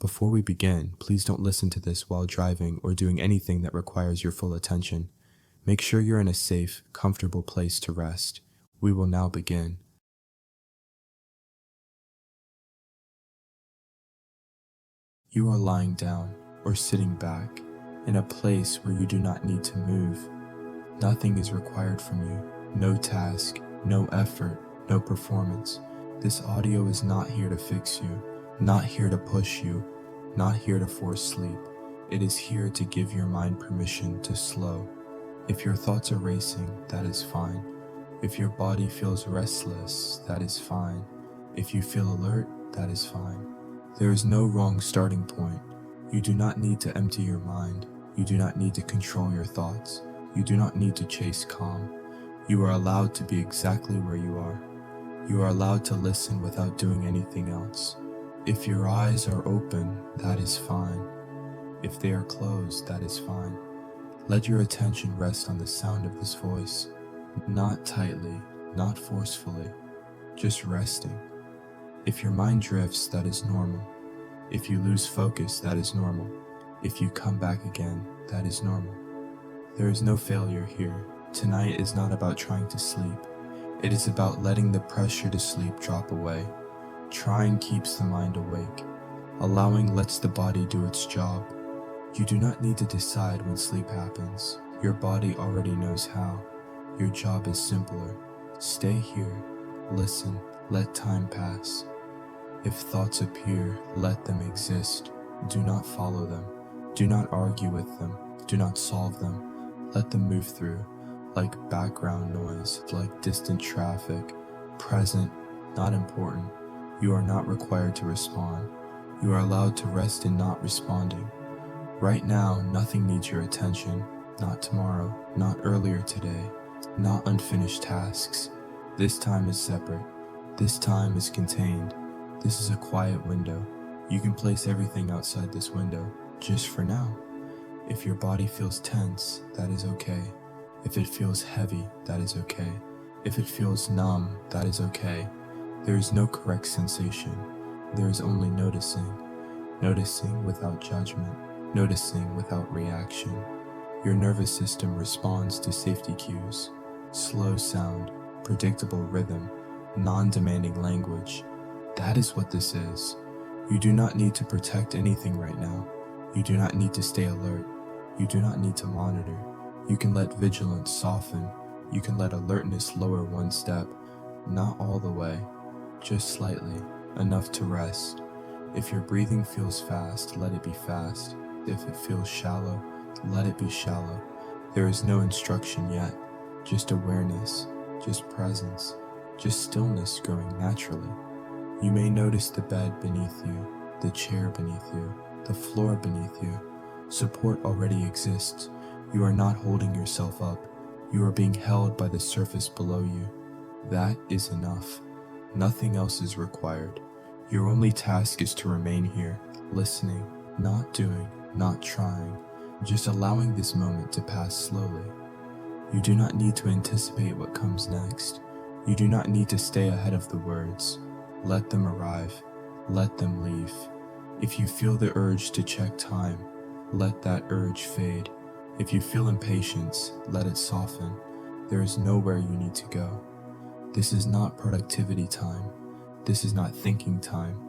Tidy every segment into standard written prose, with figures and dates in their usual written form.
Before we begin, please don't listen to this while driving or doing anything that requires your full attention. Make sure you're in a safe, comfortable place to rest. We will now begin. You are lying down or sitting back in a place where you do not need to move. Nothing is required from you. No task, no effort, no performance. This audio is not here to fix you, not here to push you, not here to force sleep. It is here to give your mind permission to slow. If your thoughts are racing, that is fine. If your body feels restless, that is fine. If you feel alert, that is fine. There is no wrong starting point. You do not need to empty your mind. You do not need to control your thoughts. You do not need to chase calm. You are allowed to be exactly where you are. You are allowed to listen without doing anything else. If your eyes are open, that is fine. If they are closed, that is fine. Let your attention rest on the sound of this voice. Not tightly, not forcefully, just resting. If your mind drifts, that is normal. If you lose focus, that is normal. If you come back again, that is normal. There is no failure here. Tonight is not about trying to sleep. It is about letting the pressure to sleep drop away. Trying keeps the mind awake. Allowing lets the body do its job. You do not need to decide when sleep happens. Your body already knows how. Your job is simpler. Stay here. Listen. Let time pass. If thoughts appear, let them exist. Do not follow them. Do not argue with them. Do not solve them. Let them move through, like background noise, like distant traffic. Present, not important. You are not required to respond. You are allowed to rest in not responding. Right now, nothing needs your attention. Not tomorrow, not earlier today, not unfinished tasks. This time is separate. This time is contained. This is a quiet window. You can place everything outside this window, just for now. If your body feels tense, that is okay. If it feels heavy, that is okay. If it feels numb, that is okay. There is no correct sensation. There is only noticing. Noticing without judgment. Noticing without reaction. Your nervous system responds to safety cues. Slow sound, predictable rhythm, non-demanding language. That is what this is. You do not need to protect anything right now. You do not need to stay alert. You do not need to monitor. You can let vigilance soften. You can let alertness lower one step. Not all the way, just slightly, enough to rest. If your breathing feels fast, let it be fast. If it feels shallow, let it be shallow. There is no instruction yet, just awareness, just presence, just stillness growing naturally. You may notice the bed beneath you, the chair beneath you, the floor beneath you. Support already exists. You are not holding yourself up. You are being held by the surface below you. That is enough. Nothing else is required. Your only task is to remain here, listening, not doing, not trying, just allowing this moment to pass slowly. You do not need to anticipate what comes next. You do not need to stay ahead of the words. Let them arrive. Let them leave. If you feel the urge to check time, let that urge fade. If you feel impatience, let it soften. There is nowhere you need to go. This is not productivity time. This is not thinking time.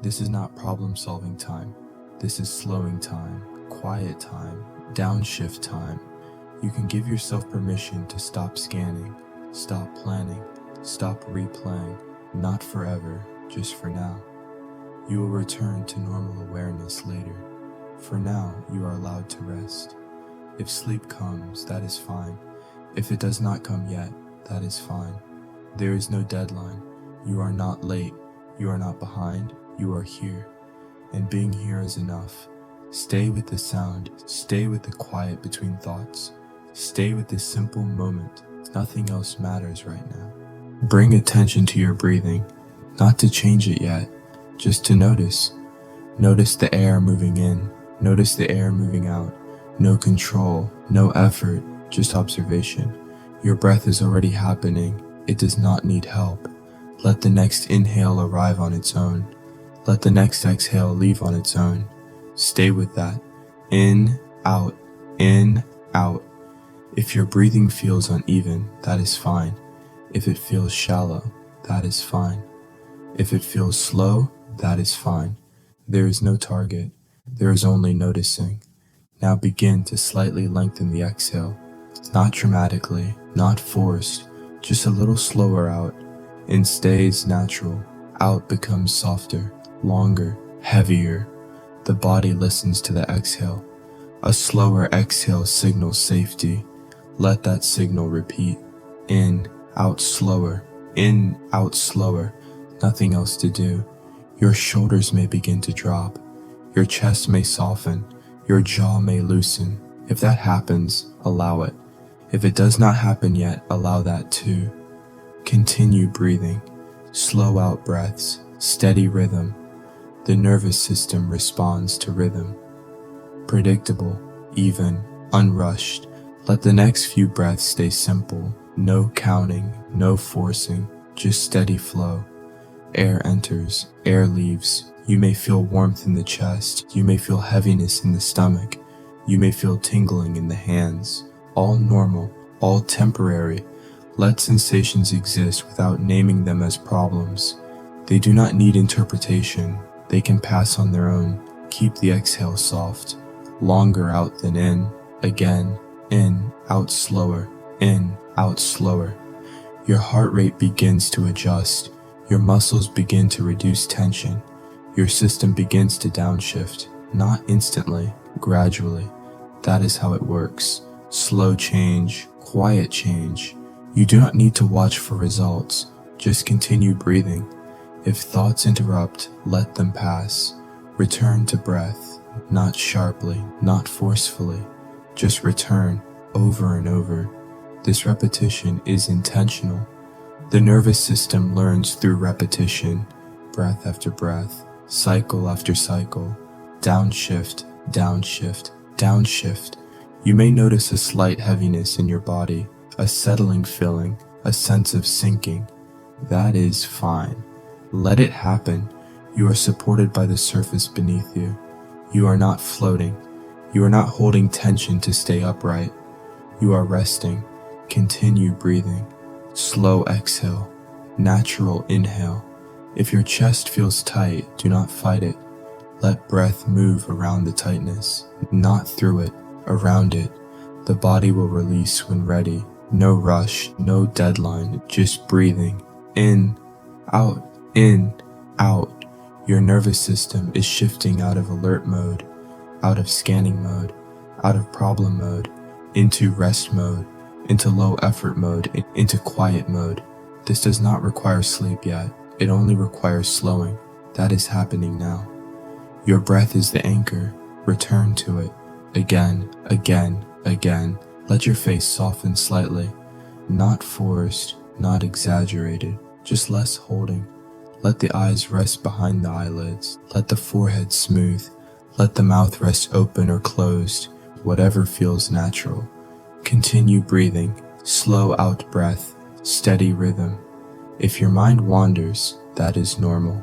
This is not problem-solving time. This is slowing time, quiet time, downshift time. You can give yourself permission to stop scanning, stop planning, stop replaying. Not forever, just for now. You will return to normal awareness later. For now, you are allowed to rest. If sleep comes, that is fine. If it does not come yet, that is fine. There is no deadline. You are not late. You are not behind. You are here. And being here is enough. Stay with the sound. Stay with the quiet between thoughts. Stay with this simple moment. Nothing else matters right now. Bring attention to your breathing. Not to change it yet, just to notice. Notice the air moving in. Notice the air moving out. No control, no effort, just observation. Your breath is already happening. It does not need help. Let the next inhale arrive on its own. Let the next exhale leave on its own. Stay with that. In, out, in, out. If your breathing feels uneven, that is fine. If it feels shallow, that is fine. If it feels slow, that is fine. There is no target. There is only noticing. Now begin to slightly lengthen the exhale. Not dramatically, not forced, just a little slower out. In stays natural. Out becomes softer, longer, heavier. The body listens to the exhale. A slower exhale signals safety. Let that signal repeat. In, out slower. In, out slower. Nothing else to do. Your shoulders may begin to drop. Your chest may soften. Your jaw may loosen. If that happens, allow it. If it does not happen yet, allow that too. Continue breathing. Slow out breaths. Steady rhythm. The nervous system responds to rhythm. Predictable, even, unrushed. Let the next few breaths stay simple. No counting, no forcing, just steady flow. Air enters, air leaves. You may feel warmth in the chest. You may feel heaviness in the stomach. You may feel tingling in the hands. All normal, all temporary. Let sensations exist without naming them as problems. They do not need interpretation. They can pass on their own. Keep the exhale soft. Longer out than in. Again, in, out slower. In, out slower. Your heart rate begins to adjust. Your muscles begin to reduce tension. Your system begins to downshift. Not instantly, gradually. That is how it works. Slow change, quiet change. You do not need to watch for results. Just continue breathing. If thoughts interrupt, let them pass. Return to breath, not sharply, not forcefully. Just return over and over. This repetition is intentional. The nervous system learns through repetition, breath after breath, cycle after cycle, downshift, downshift, downshift. You may notice a slight heaviness in your body, a settling feeling, a sense of sinking. That is fine. Let it happen. You are supported by the surface beneath you. You are not floating. You are not holding tension to stay upright. You are resting. Continue breathing. Slow exhale. Natural inhale. If your chest feels tight, do not fight it. Let breath move around the tightness, not through it, around it. The body will release when ready. No rush, no deadline, just breathing. In, out, in, out. Your nervous system is shifting out of alert mode, out of scanning mode, out of problem mode, into rest mode, into low effort mode, into quiet mode. This does not require sleep yet. It only requires slowing. That is happening now. Your breath is the anchor. Return to it. Again, again, again. Let your face soften slightly. Not forced, not exaggerated, just less holding. Let the eyes rest behind the eyelids. Let the forehead smooth. Let the mouth rest open or closed, whatever feels natural. Continue breathing. Slow out breath. Steady rhythm. If your mind wanders, that is normal.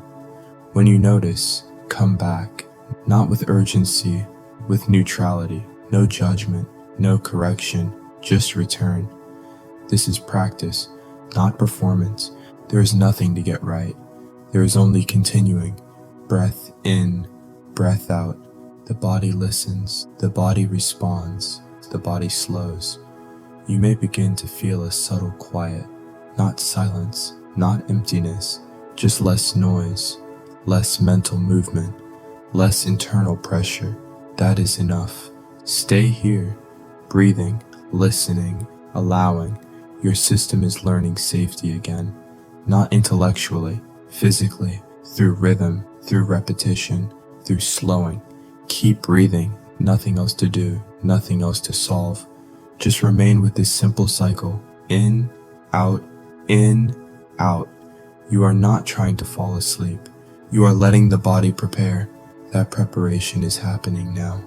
When you notice, come back. Not with urgency, with neutrality. No judgment. No correction, just return. This is practice, not performance. There is nothing to get right. There is only continuing. Breath in, breath out. The body listens, the body responds, the body slows. You may begin to feel a subtle quiet, not silence, not emptiness, just less noise, less mental movement, less internal pressure. That is enough. Stay here. Breathing, listening, allowing. Your system is learning safety again. Not intellectually, physically, through rhythm, through repetition, through slowing. Keep breathing. Nothing else to do, nothing else to solve. Just remain with this simple cycle. In, out, in, out. You are not trying to fall asleep. You are letting the body prepare. That preparation is happening now.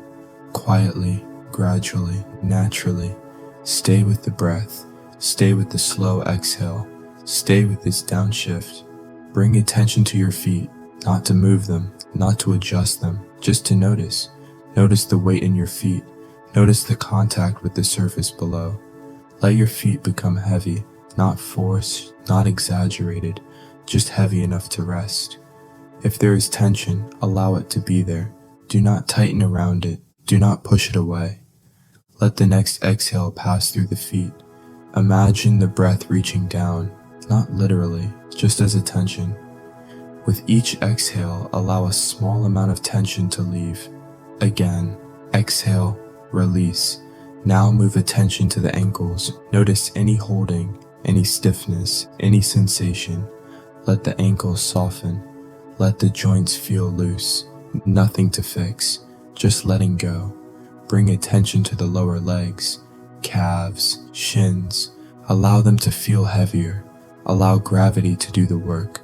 Quietly, gradually, naturally. Stay with the breath. Stay with the slow exhale. Stay with this downshift. Bring attention to your feet, not to move them, not to adjust them, just to notice. Notice the weight in your feet. Notice the contact with the surface below. Let your feet become heavy, not forced, not exaggerated, just heavy enough to rest. If there is tension, allow it to be there. Do not tighten around it. Do not push it away. Let the next exhale pass through the feet. Imagine the breath reaching down, not literally, just as a tension. With each exhale, allow a small amount of tension to leave. Again, exhale, release. Now move attention to the ankles. Notice any holding, any stiffness, any sensation. Let the ankles soften. Let the joints feel loose. Nothing to fix, just letting go. Bring attention to the lower legs, calves, shins. Allow them to feel heavier. Allow gravity to do the work.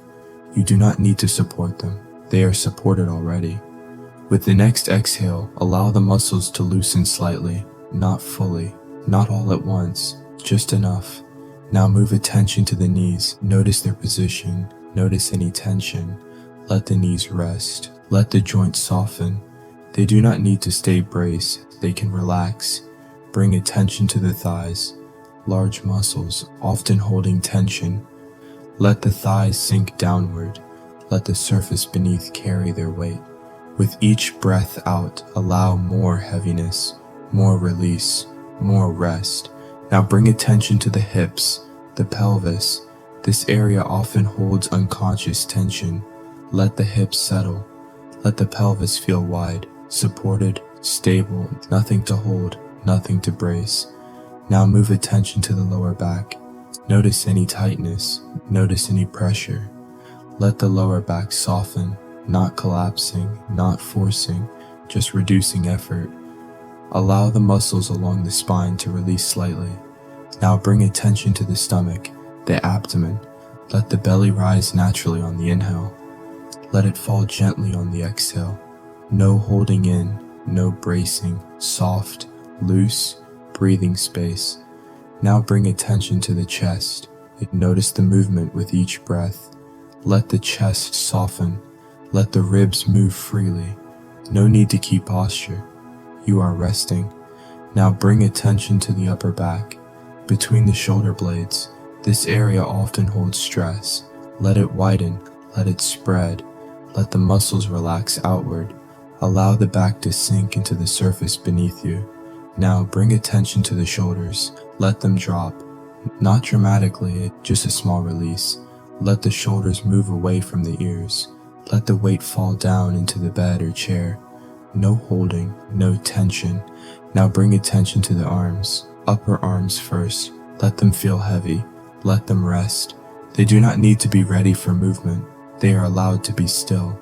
You do not need to support them. They are supported already. With the next exhale, allow the muscles to loosen slightly, not fully, not all at once, just enough. Now move attention to the knees. Notice their position. Notice any tension. Let the knees rest. Let the joints soften. They do not need to stay braced. They can relax. Bring attention to the thighs. Large muscles, often holding tension. Let the thighs sink downward. Let the surface beneath carry their weight. With each breath out, allow more heaviness, more release, more rest. Now bring attention to the hips, the pelvis. This area often holds unconscious tension. Let the hips settle. Let the pelvis feel wide, supported, stable, nothing to hold, nothing to brace. Now move attention to the lower back. Notice any tightness, notice any pressure. Let the lower back soften, not collapsing, not forcing, just reducing effort. Allow the muscles along the spine to release slightly. Now bring attention to the stomach, the abdomen. Let the belly rise naturally on the inhale. Let it fall gently on the exhale. No holding in, no bracing, soft, loose, breathing space. Now bring attention to the chest. Notice the movement with each breath. Let the chest soften. Let the ribs move freely. No need to keep posture. You are resting. Now bring attention to the upper back. Between the shoulder blades, this area often holds stress. Let it widen. Let it spread. Let the muscles relax outward. Allow the back to sink into the surface beneath you. Now bring attention to the shoulders. Let them drop. Not dramatically, just a small release. Let the shoulders move away from the ears. Let the weight fall down into the bed or chair. No holding, no tension. Now bring attention to the arms. Upper arms first. Let them feel heavy. Let them rest. They do not need to be ready for movement. They are allowed to be still.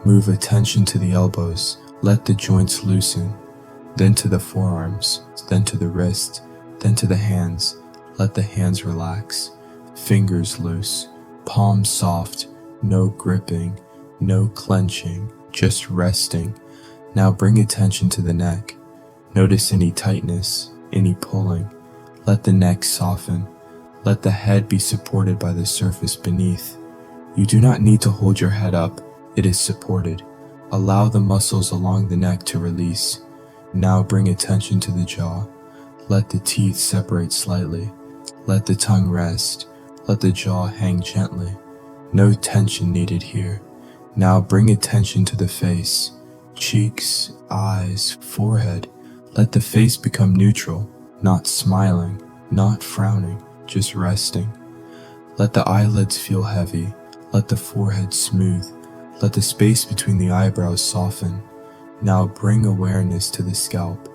Move attention to the elbows. Let the joints loosen. Then to the forearms, then to the wrist, then to the hands. Let the hands relax. Fingers loose. Palms soft. No gripping. No clenching. Just resting. Now bring attention to the neck. Notice any tightness, any pulling. Let the neck soften. Let the head be supported by the surface beneath. You do not need to hold your head up. It is supported. Allow the muscles along the neck to release. Now bring attention to the jaw. Let the teeth separate slightly. Let the tongue rest. Let the jaw hang gently. No tension needed here. Now bring attention to the face. Cheeks, eyes, forehead. Let the face become neutral, not smiling, not frowning, just resting. Let the eyelids feel heavy. Let the forehead smooth. Let the space between the eyebrows soften. Now bring awareness to the scalp.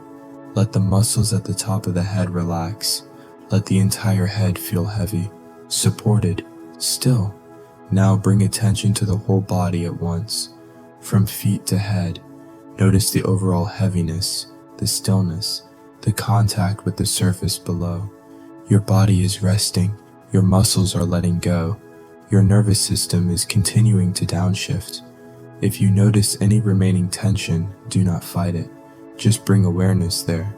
Let the muscles at the top of the head relax. Let the entire head feel heavy, supported, still. Now bring attention to the whole body at once, from feet to head. Notice the overall heaviness, the stillness, the contact with the surface below. Your body is resting. Your muscles are letting go. Your nervous system is continuing to downshift. If you notice any remaining tension, do not fight it. Just bring awareness there.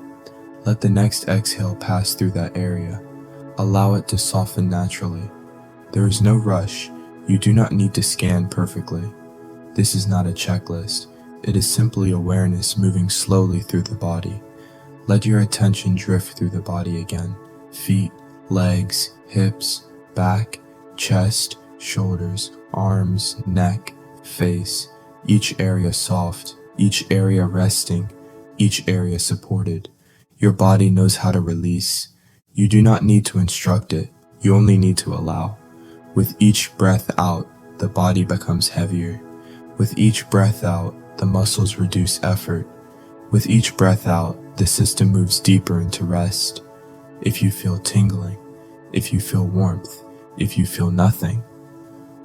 Let the next exhale pass through that area. Allow it to soften naturally. There is no rush. You do not need to scan perfectly. This is not a checklist. It is simply awareness moving slowly through the body. Let your attention drift through the body again. Feet, legs, hips, back, chest, shoulders, arms, neck, face. Each area soft, each area resting, each area supported. Your body knows how to release. You do not need to instruct it. You only need to allow. With each breath out, the body becomes heavier. With each breath out, the muscles reduce effort. With each breath out, the system moves deeper into rest. If you feel tingling, if you feel warmth, if you feel nothing,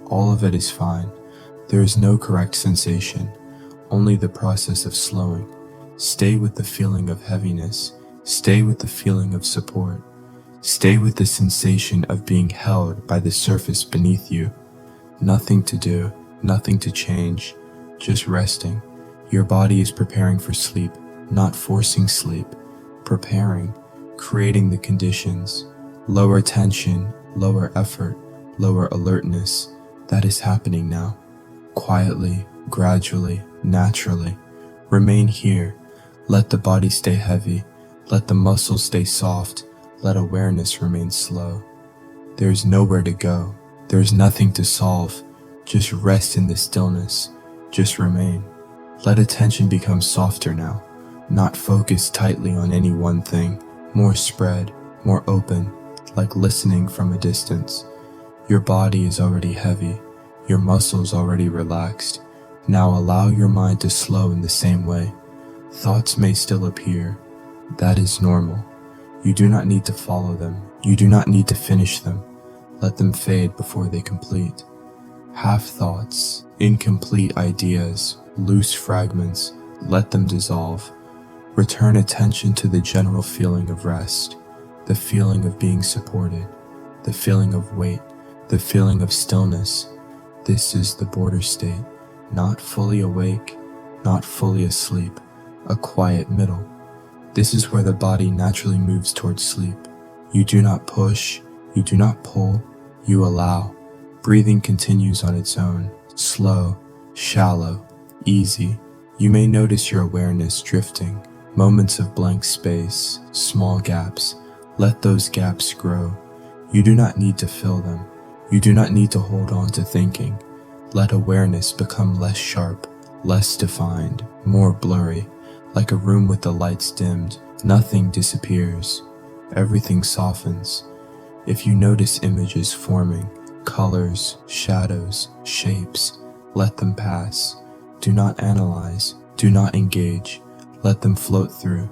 all of it is fine. There is no correct sensation, only the process of slowing. Stay with the feeling of heaviness. Stay with the feeling of support. Stay with the sensation of being held by the surface beneath you. Nothing to do, nothing to change, just resting. Your body is preparing for sleep, not forcing sleep. Preparing, creating the conditions. Lower tension, lower effort, lower alertness. That is happening now. Quietly, gradually, naturally. Remain here. Let the body stay heavy. Let the muscles stay soft. Let awareness remain slow. There is nowhere to go. There is nothing to solve. Just rest in the stillness. Just remain. Let attention become softer now. Not focused tightly on any one thing. More spread, more open, like listening from a distance. Your body is already heavy. Your muscles already relaxed. Now allow your mind to slow in the same way. Thoughts may still appear. That is normal. You do not need to follow them. You do not need to finish them. Let them fade before they complete. Half thoughts, incomplete ideas, loose fragments, let them dissolve. Return attention to the general feeling of rest, the feeling of being supported, the feeling of weight, the feeling of stillness. This is the border state, not fully awake, not fully asleep, a quiet middle. This is where the body naturally moves towards sleep. You do not push, you do not pull, you allow. Breathing continues on its own, slow, shallow, easy. You may notice your awareness drifting, moments of blank space, small gaps. Let those gaps grow. You do not need to fill them. You do not need to hold on to thinking. Let awareness become less sharp, less defined, more blurry. Like a room with the lights dimmed, nothing disappears. Everything softens. If you notice images forming, colors, shadows, shapes, let them pass. Do not analyze. Do not engage. Let them float through.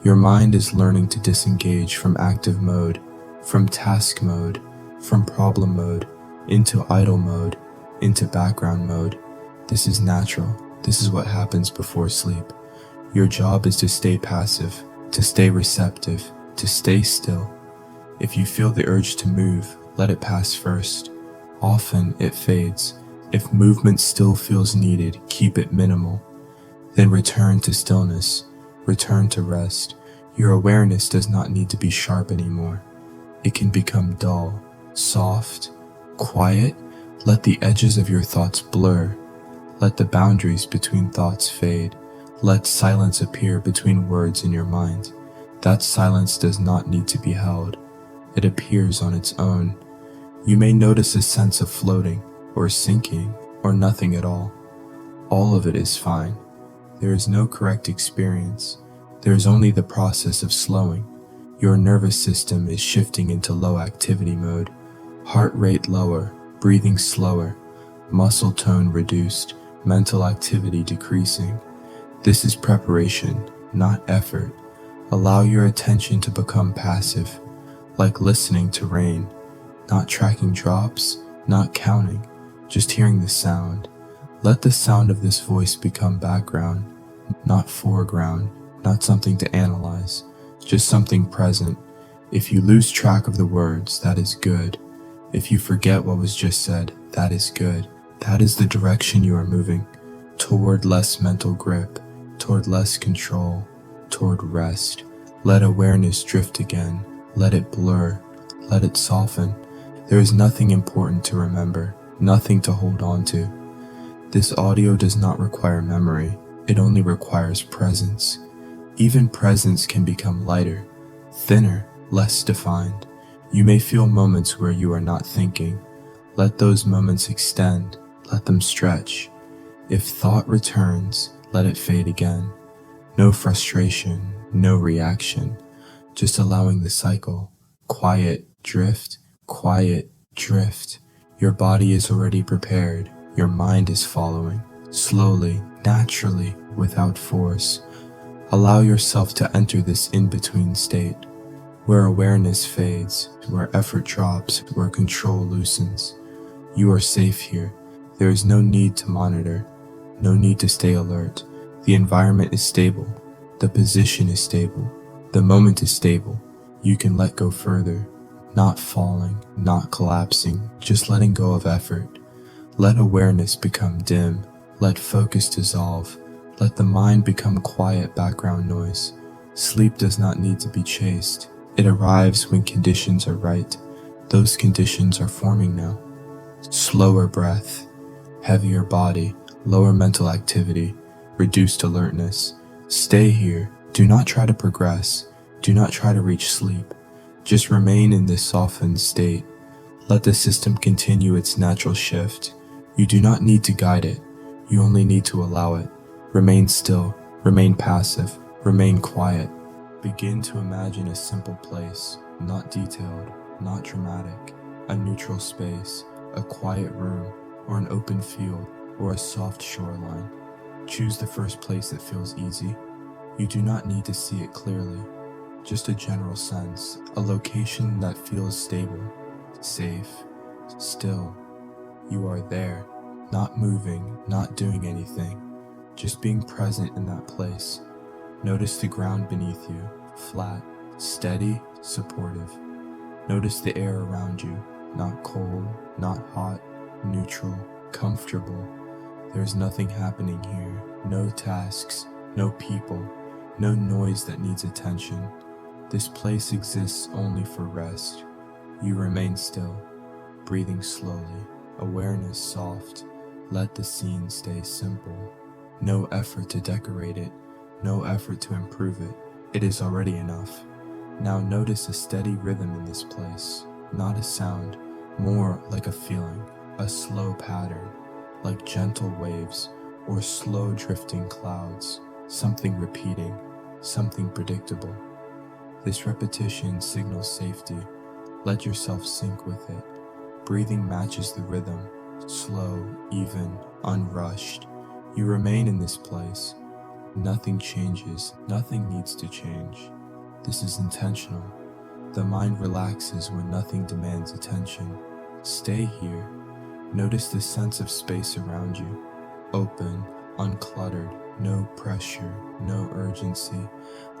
Your mind is learning to disengage from active mode, from task mode, from problem mode, into idle mode, into background mode. This is natural. This is what happens before sleep. Your job is to stay passive, to stay receptive, to stay still. If you feel the urge to move, let it pass first. Often it fades. If movement still feels needed, keep it minimal. Then return to stillness, return to rest. Your awareness does not need to be sharp anymore. It can become dull, soft, quiet. Let the edges of your thoughts blur. Let the boundaries between thoughts fade. Let silence appear between words in your mind. That silence does not need to be held. It appears on its own. You may notice a sense of floating, or sinking, or nothing at all. All of it is fine. There is no correct experience. There is only the process of slowing. Your nervous system is shifting into low activity mode. Heart rate lower, breathing slower, muscle tone reduced, mental activity decreasing. This is preparation, not effort. Allow your attention to become passive, like listening to rain, not tracking drops, not counting, just hearing the sound. Let the sound of this voice become background, not foreground, not something to analyze, just something present. If you lose track of the words, that is good. If you forget what was just said, that is good. That is the direction you are moving, toward less mental grip, toward less control, toward rest. Let awareness drift again. Let it blur. Let it soften. There is nothing important to remember, nothing to hold on to. This audio does not require memory, it only requires presence. Even presence can become lighter, thinner, less defined. You may feel moments where you are not thinking. Let those moments extend, let them stretch. If thought returns, let it fade again. No frustration, no reaction, just allowing the cycle. Quiet, drift, quiet, drift. Your body is already prepared. Your mind is following. Slowly, naturally, without force. Allow yourself to enter this in-between state, where awareness fades, where effort drops, where control loosens. You are safe here. There is no need to monitor, no need to stay alert. The environment is stable. The position is stable. The moment is stable. You can let go further, not falling, not collapsing, just letting go of effort. Let awareness become dim. Let focus dissolve. Let the mind become quiet background noise. Sleep does not need to be chased. It arrives when conditions are right. Those conditions are forming now. Slower breath, heavier body, lower mental activity, reduced alertness. Stay here. Do not try to progress. Do not try to reach sleep. Just remain in this softened state. Let the system continue its natural shift. You do not need to guide it. You only need to allow it. Remain still. Remain passive. Remain quiet. Begin to imagine a simple place, not detailed, not dramatic, a neutral space, a quiet room, or an open field, or a soft shoreline. Choose the first place that feels easy. You do not need to see it clearly, just a general sense, a location that feels stable, safe, still. You are there, not moving, not doing anything, just being present in that place. Notice the ground beneath you, flat, steady, supportive. Notice the air around you, not cold, not hot, neutral, comfortable. There's nothing happening here, no tasks, no people, no noise that needs attention. This place exists only for rest. You remain still, breathing slowly, awareness soft. Let the scene stay simple. No effort to decorate it, no effort to improve it. It is already enough. Now notice a steady rhythm in this place, not a sound, more like a feeling, a slow pattern, like gentle waves or slow drifting clouds, something repeating, something predictable. This repetition signals safety. Let yourself sink with it. Breathing matches the rhythm, slow, even, unrushed. You remain in this place. Nothing changes, nothing needs to change. This is intentional. The mind relaxes when nothing demands attention. Stay here. Notice the sense of space around you. Open, uncluttered, no pressure, no urgency.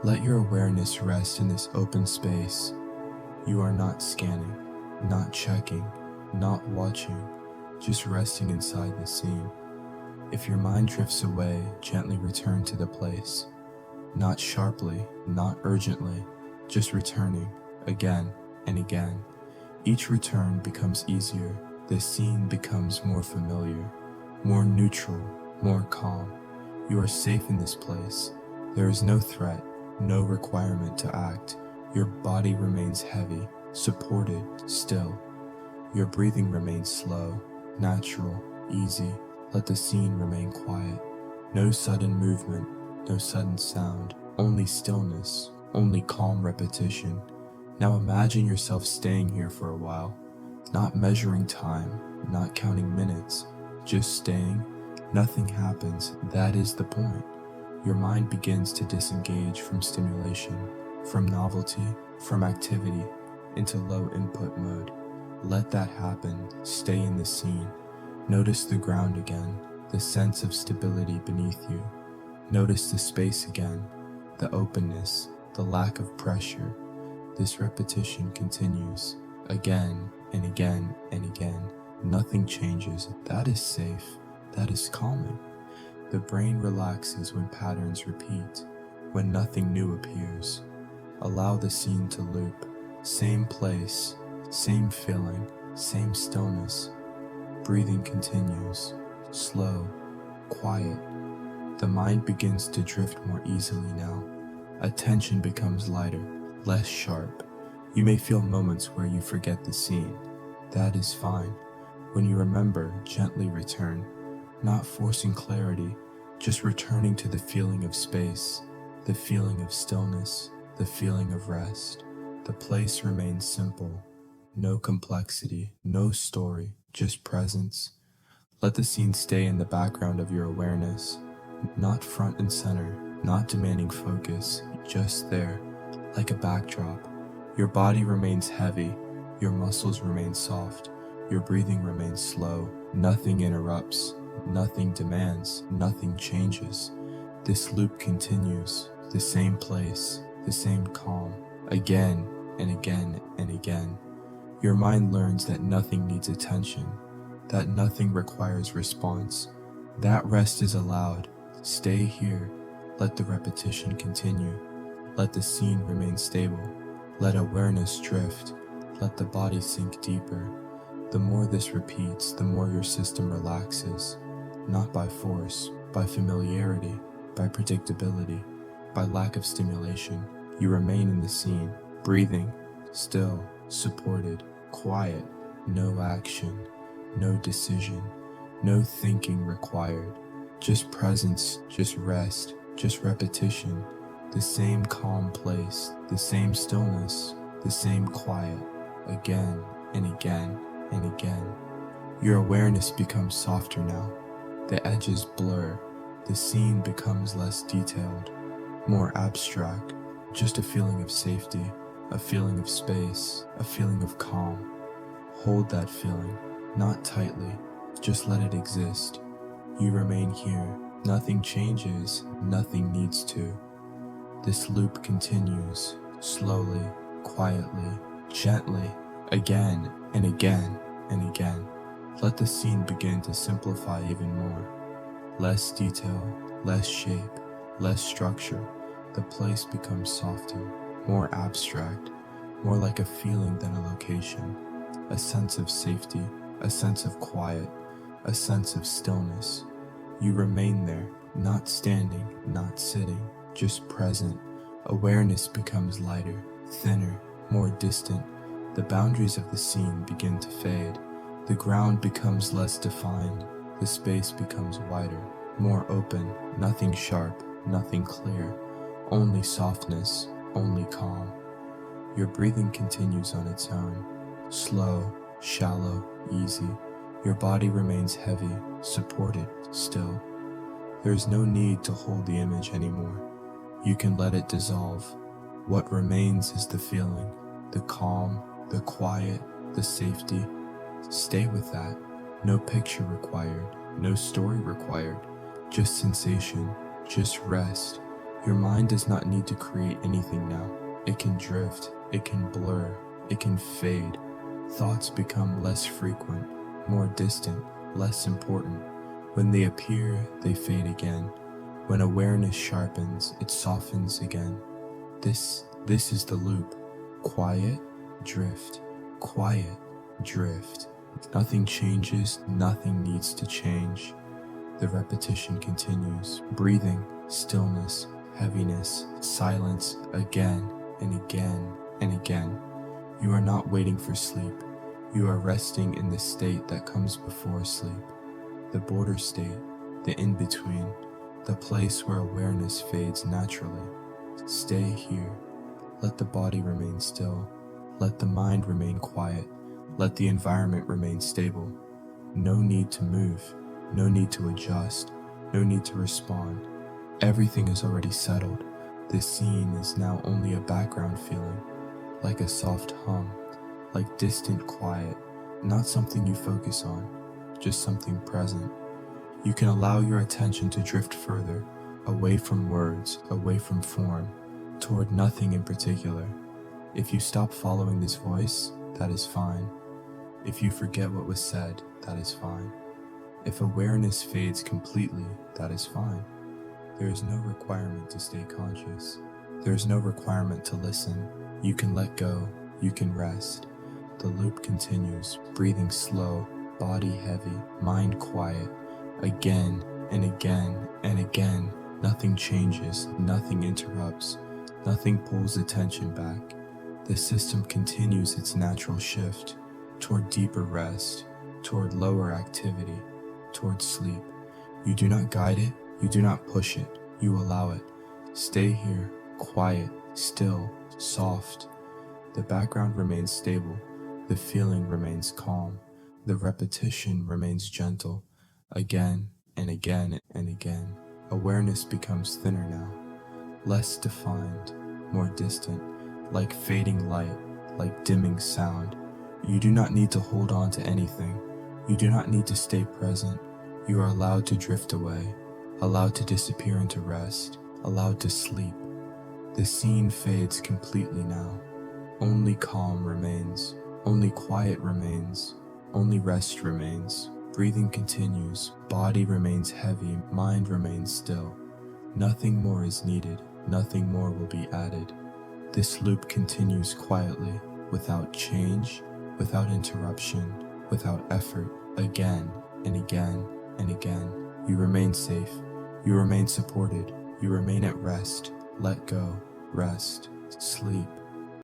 Let your awareness rest in this open space. You are not scanning, not checking, not watching, just resting inside the scene. If your mind drifts away, gently return to the place. Not sharply, not urgently, just returning, again and again. Each return becomes easier. The scene becomes more familiar, more neutral, more calm. You are safe in this place. There is no threat, no requirement to act. Your body remains heavy, supported, still. Your breathing remains slow, natural, easy. Let the scene remain quiet. No sudden movement, no sudden sound, only stillness, only calm repetition. Now imagine yourself staying here for a while, not measuring time, not counting minutes, just staying. Nothing happens. That is the point. Your mind begins to disengage from stimulation, from novelty, from activity, into low input mode. Let that happen. Stay in the scene. Notice the ground again, the sense of stability beneath you. Notice the space again, the openness, the lack of pressure. This repetition continues, again and again and again. Nothing changes. That is safe. That is calming. The brain relaxes when patterns repeat, when nothing new appears. Allow the scene to loop. Same place, same feeling, same stillness. Breathing continues, slow, quiet. The mind begins to drift more easily now. Attention becomes lighter, less sharp. You may feel moments where you forget the scene. That is fine. When you remember, gently return, not forcing clarity, just returning to the feeling of space, the feeling of stillness, the feeling of rest. The place remains simple. No complexity, no story, just presence. Let the scene stay in the background of your awareness, not front and center, not demanding focus, just there, like a backdrop. Your body remains heavy, your muscles remain soft, your breathing remains slow. Nothing interrupts, nothing demands, nothing changes. This loop continues, the same place, the same calm, again and again and again. Your mind learns that nothing needs attention, that nothing requires response. That rest is allowed. Stay here. Let the repetition continue. Let the scene remain stable. Let awareness drift. Let the body sink deeper. The more this repeats, the more your system relaxes. Not by force, by familiarity, by predictability, by lack of stimulation. You remain in the scene, breathing, still, supported, quiet, no action, no decision, no thinking required. Just presence, just rest, just repetition. The same calm place, the same stillness, the same quiet, again and again and again. Your awareness becomes softer now. The edges blur. The scene becomes less detailed, more abstract. Just a feeling of safety, a feeling of space, a feeling of calm. Hold that feeling, not tightly, just let it exist. You remain here. Nothing changes, nothing needs to. This loop continues, slowly, quietly, gently, again and again and again. Let the scene begin to simplify even more. Less detail, less shape, less structure. The place becomes softer, more abstract, more like a feeling than a location. A sense of safety, a sense of quiet, a sense of stillness. You remain there, not standing, not sitting, just present. Awareness becomes lighter, thinner, more distant. The boundaries of the scene begin to fade. The ground becomes less defined. The space becomes wider, more open, nothing sharp, nothing clear. Only softness, only calm. Your breathing continues on its own, slow, shallow, easy. Your body remains heavy, supported, still. There is no need to hold the image anymore. You can let it dissolve. What remains is the feeling, the calm, the quiet, the safety. Stay with that. No picture required, no story required, just sensation, just rest. Your mind does not need to create anything now. It can drift, it can blur, it can fade. Thoughts become less frequent, more distant, less important. When they appear, they fade again. When awareness sharpens, it softens again. This is the loop. Quiet, drift, quiet, drift. Nothing changes, nothing needs to change. The repetition continues. Breathing, stillness, heaviness, silence, again and again and again. You are not waiting for sleep. You are resting in the state that comes before sleep. The border state, the in-between, the place where awareness fades naturally. Stay here. Let the body remain still. Let the mind remain quiet. Let the environment remain stable. No need to move. No need to adjust. No need to respond. Everything is already settled. This scene is now only a background feeling, like a soft hum, like distant quiet, not something you focus on, just something present. You can allow your attention to drift further, away from words, away from form, toward nothing in particular. If you stop following this voice, that is fine. If you forget what was said, that is fine. If awareness fades completely, that is fine. There is no requirement to stay conscious. There is no requirement to listen. You can let go. You can rest. The loop continues, breathing slow, body heavy, mind quiet, again and again and again. Nothing changes, nothing interrupts, nothing pulls attention back. The system continues its natural shift toward deeper rest, toward lower activity, toward sleep. You do not guide it, you do not push it, you allow it. Stay here, quiet, still, soft. The background remains stable, the feeling remains calm, the repetition remains gentle, again and again and again. Awareness becomes thinner now, less defined, more distant, like fading light, like dimming sound. You do not need to hold on to anything. You do not need to stay present. You are allowed to drift away, allowed to disappear into rest, allowed to sleep. The scene fades completely now. Only calm remains, only quiet remains, only rest remains. Breathing continues, body remains heavy, mind remains still. Nothing more is needed, nothing more will be added. This loop continues quietly, without change, without interruption, without effort, again and again and again. You remain safe, you remain supported, you remain at rest. Let go, rest, sleep.